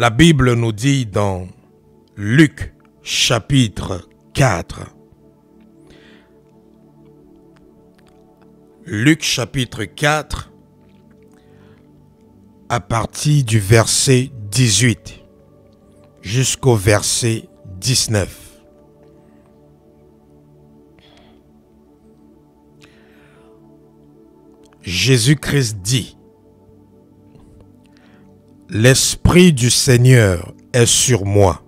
La Bible nous dit dans Luc chapitre 4, Luc chapitre 4, à partir du verset 18 jusqu'au verset 19. Jésus-Christ dit: L'Esprit du Seigneur est sur moi,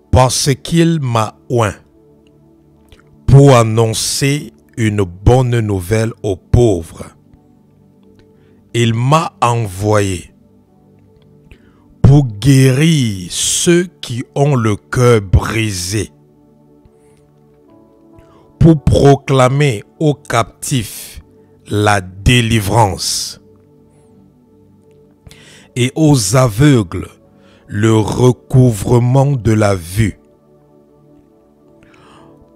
parce qu'il m'a oint pour annoncer une bonne nouvelle aux pauvres. Il m'a envoyé pour guérir ceux qui ont le cœur brisé, pour proclamer aux captifs la délivrance et aux aveugles le recouvrement de la vue,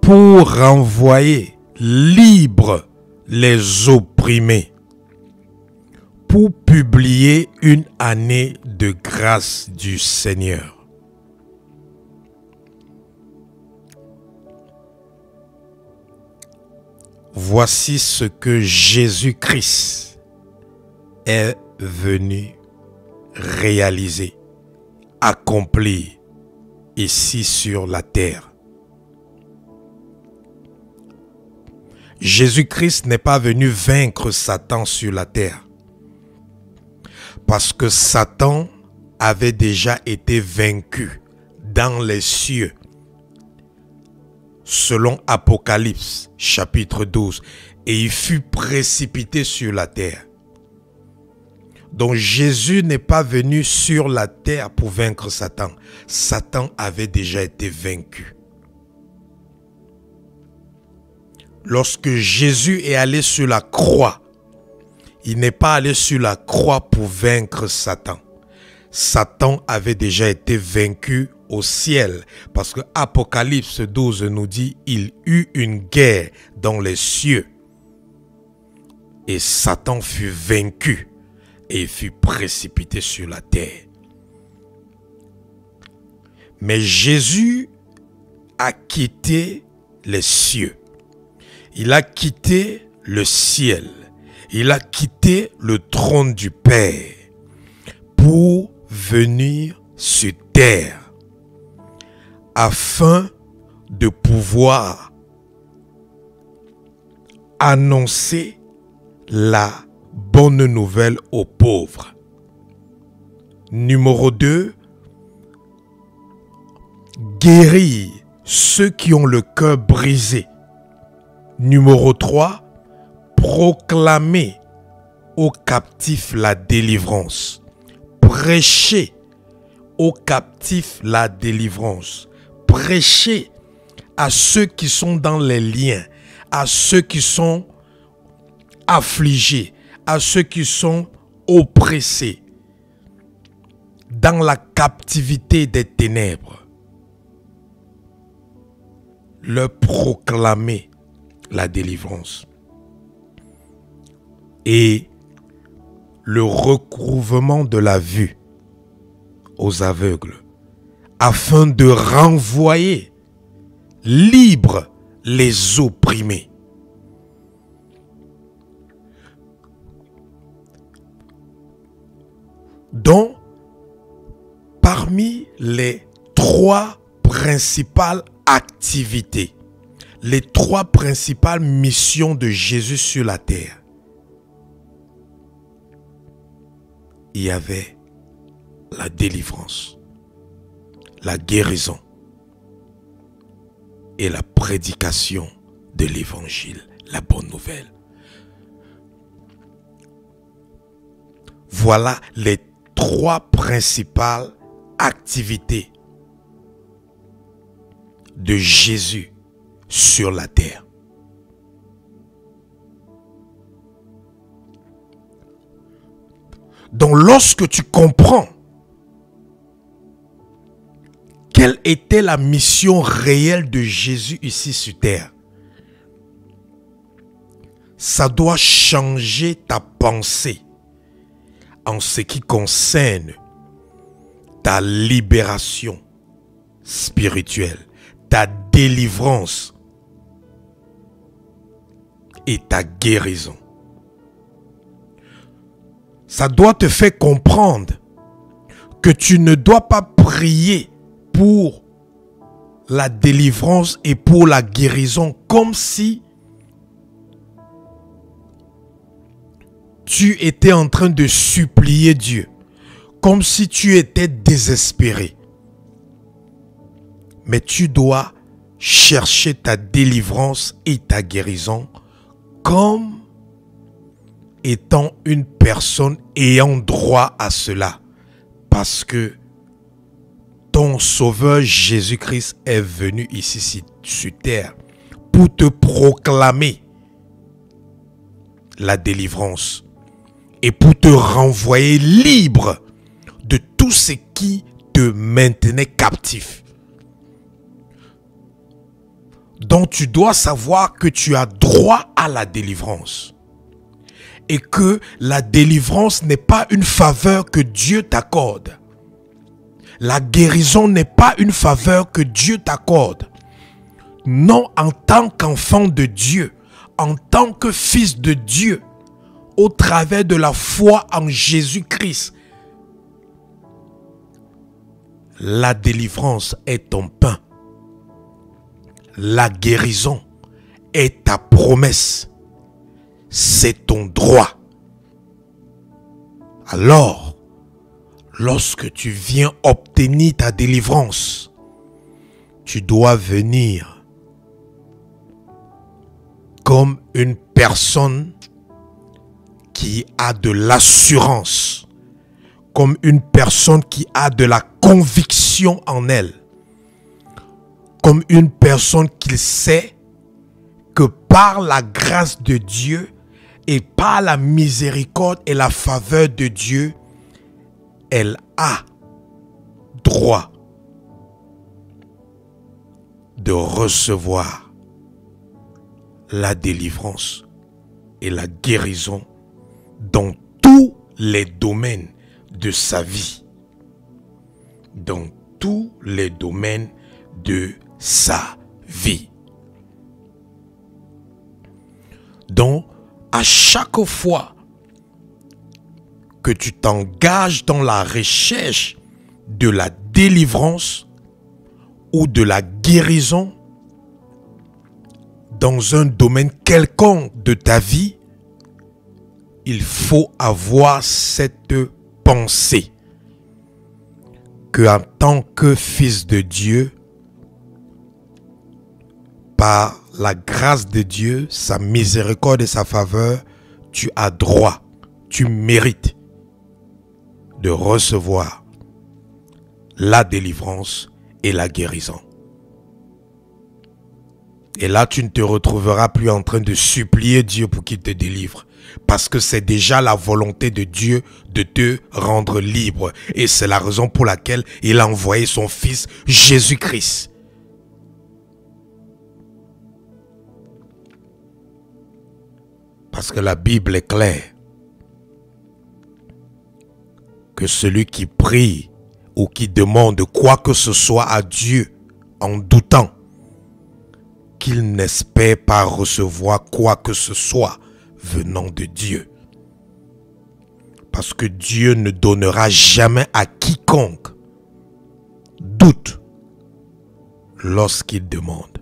pour renvoyer libres les opprimés, pour publier une année de grâce du Seigneur. Voici ce que Jésus-Christ est venu réaliser, accomplir ici sur la terre. Jésus-Christ n'est pas venu vaincre Satan sur la terre, parce que Satan avait déjà été vaincu dans les cieux, selon Apocalypse chapitre 12, et il fut précipité sur la terre. Donc Jésus n'est pas venu sur la terre pour vaincre Satan. Satan avait déjà été vaincu. Lorsque Jésus est allé sur la croix, il n'est pas allé sur la croix pour vaincre Satan. Satan avait déjà été vaincu au ciel, parce que Apocalypse 12 nous dit il eut une guerre dans les cieux et Satan fut vaincu et fut précipité sur la terre. Mais Jésus a quitté les cieux. Il a quitté le ciel. Il a quitté le trône du Père pour venir sur terre afin de pouvoir annoncer la bonne nouvelle aux pauvres. Numéro 2, guérir ceux qui ont le cœur brisé. Numéro 3, proclamer aux captifs la délivrance. Prêcher aux captifs la délivrance. Prêcher à ceux qui sont dans les liens, à ceux qui sont affligés, à ceux qui sont oppressés, dans la captivité des ténèbres. Leur proclamer la délivrance et le recouvrement de la vue aux aveugles, afin de renvoyer libres les opprimés. Donc, parmi les trois principales activités, les trois principales missions de Jésus sur la terre, il y avait la délivrance, la guérison et la prédication de l'évangile, la bonne nouvelle. Voilà les trois principales activités de Jésus sur la terre. Donc lorsque tu comprends quelle était la mission réelle de Jésus ici sur terre, ça doit changer ta pensée en ce qui concerne ta libération spirituelle, ta délivrance et ta guérison. Ça doit te faire comprendre que tu ne dois pas prier pour la délivrance et pour la guérison comme si tu étais en train de supplier Dieu, comme si tu étais désespéré. Mais tu dois chercher ta délivrance et ta guérison comme étant une personne ayant droit à cela. Parce que ton Sauveur Jésus-Christ est venu ici sur terre pour te proclamer la délivrance et pour te renvoyer libre de tout ce qui te maintenait captif. Donc tu dois savoir que tu as droit à la délivrance et que la délivrance n'est pas une faveur que Dieu t'accorde. La guérison n'est pas une faveur que Dieu t'accorde. Non, en tant qu'enfant de Dieu, en tant que fils de Dieu, au travers de la foi en Jésus-Christ, la délivrance est ton pain. La guérison est ta promesse. C'est ton droit. Alors, lorsque tu viens obtenir ta délivrance, tu dois venir comme une personne qui a de l'assurance, comme une personne qui a de la conviction en elle, comme une personne qui sait que par la grâce de Dieu et par la miséricorde et la faveur de Dieu, elle a droit de recevoir la délivrance et la guérison dans tous les domaines de sa vie. Dans tous les domaines de sa vie. Donc, à chaque fois que tu t'engages dans la recherche de la délivrance ou de la guérison dans un domaine quelconque de ta vie, il faut avoir cette pensée que en tant que fils de Dieu, par la grâce de Dieu, sa miséricorde et sa faveur, tu as droit, tu mérites de recevoir la délivrance et la guérison. Et là, tu ne te retrouveras plus en train de supplier Dieu pour qu'il te délivre. Parce que c'est déjà la volonté de Dieu de te rendre libre. Et c'est la raison pour laquelle il a envoyé son Fils Jésus-Christ. Parce que la Bible est claire. Que celui qui prie ou qui demande quoi que ce soit à Dieu en doutant qu'il n'espère pas recevoir quoi que ce soit venant de Dieu. Parce que Dieu ne donnera jamais à quiconque doute lorsqu'il demande.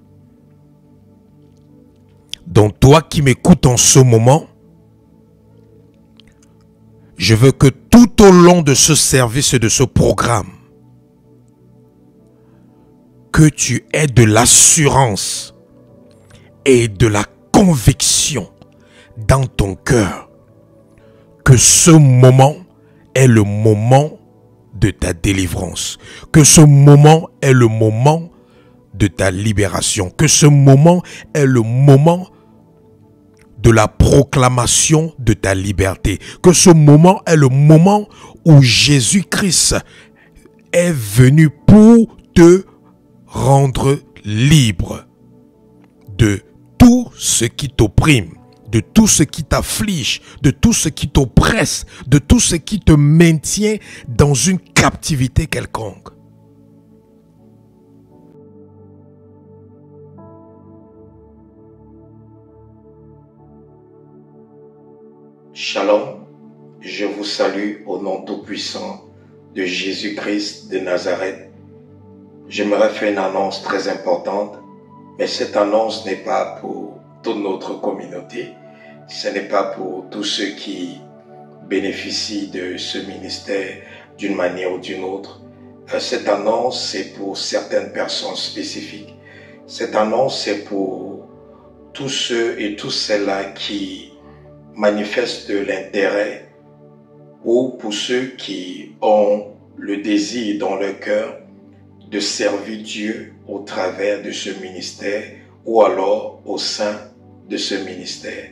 Donc toi qui m'écoutes en ce moment, je veux que tout au long de ce service et de ce programme, que tu aies de l'assurance et de la conviction dans ton cœur que ce moment est le moment de ta délivrance, que ce moment est le moment de ta libération, que ce moment est le moment de la proclamation de ta liberté, que ce moment est le moment où Jésus-Christ est venu pour te rendre libre de tout ce qui t'opprime, de tout ce qui t'afflige, de tout ce qui t'oppresse, de tout ce qui te maintient dans une captivité quelconque. Shalom, je vous salue au nom tout-puissant de Jésus-Christ de Nazareth. J'aimerais faire une annonce très importante, mais cette annonce n'est pas pour toute notre communauté, ce n'est pas pour tous ceux qui bénéficient de ce ministère d'une manière ou d'une autre. Cette annonce, c'est pour certaines personnes spécifiques. Cette annonce, c'est pour tous ceux et toutes celles-là qui manifestent de l'intérêt ou pour ceux qui ont le désir dans leur cœur de servir Dieu au travers de ce ministère ou alors au sein de ce ministère.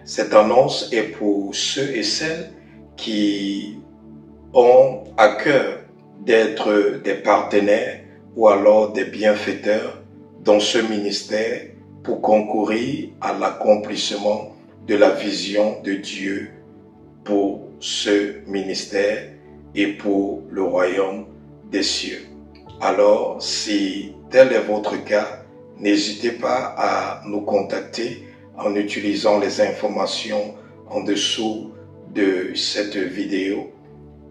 Cette annonce est pour ceux et celles qui ont à cœur d'être des partenaires ou alors des bienfaiteurs dans ce ministère pour concourir à l'accomplissement de la vision de Dieu pour ce ministère et pour le royaume des cieux. Alors, si tel est votre cas, n'hésitez pas à nous contacter en utilisant les informations en dessous de cette vidéo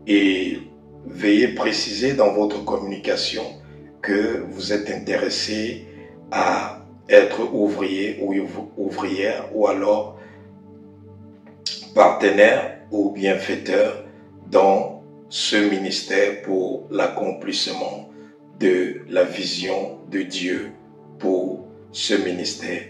et veuillez préciser dans votre communication que vous êtes intéressé à être ouvrier ou ouvrière ou alors partenaire ou bienfaiteur dans ce ministère pour l'accomplissement de la vision de Dieu pour ce ministère.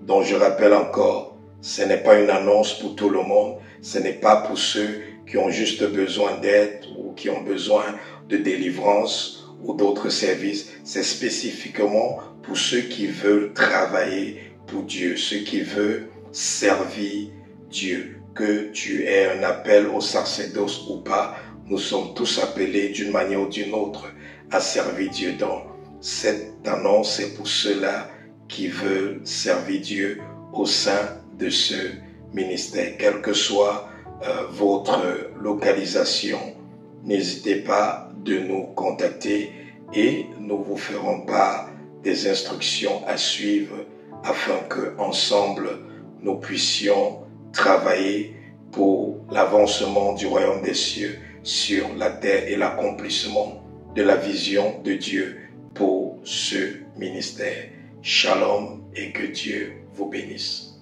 Donc je rappelle encore, ce n'est pas une annonce pour tout le monde, ce n'est pas pour ceux qui ont juste besoin d'aide ou qui ont besoin de délivrance ou d'autres services, c'est spécifiquement pour ceux qui veulent travailler pour Dieu, ceux qui veulent servir Dieu. Que tu aies un appel au sacerdoce ou pas, nous sommes tous appelés d'une manière ou d'une autre à servir Dieu. Donc, cette annonce est pour ceux-là qui veulent servir Dieu au sein de ce ministère. Quelle que soit votre localisation, n'hésitez pas de nous contacter et nous vous ferons part des instructions à suivre afin que ensemble nous puissions travailler pour l'avancement du royaume des cieux sur la terre et l'accomplissement de la vision de Dieu pour ce ministère. Shalom et que Dieu vous bénisse.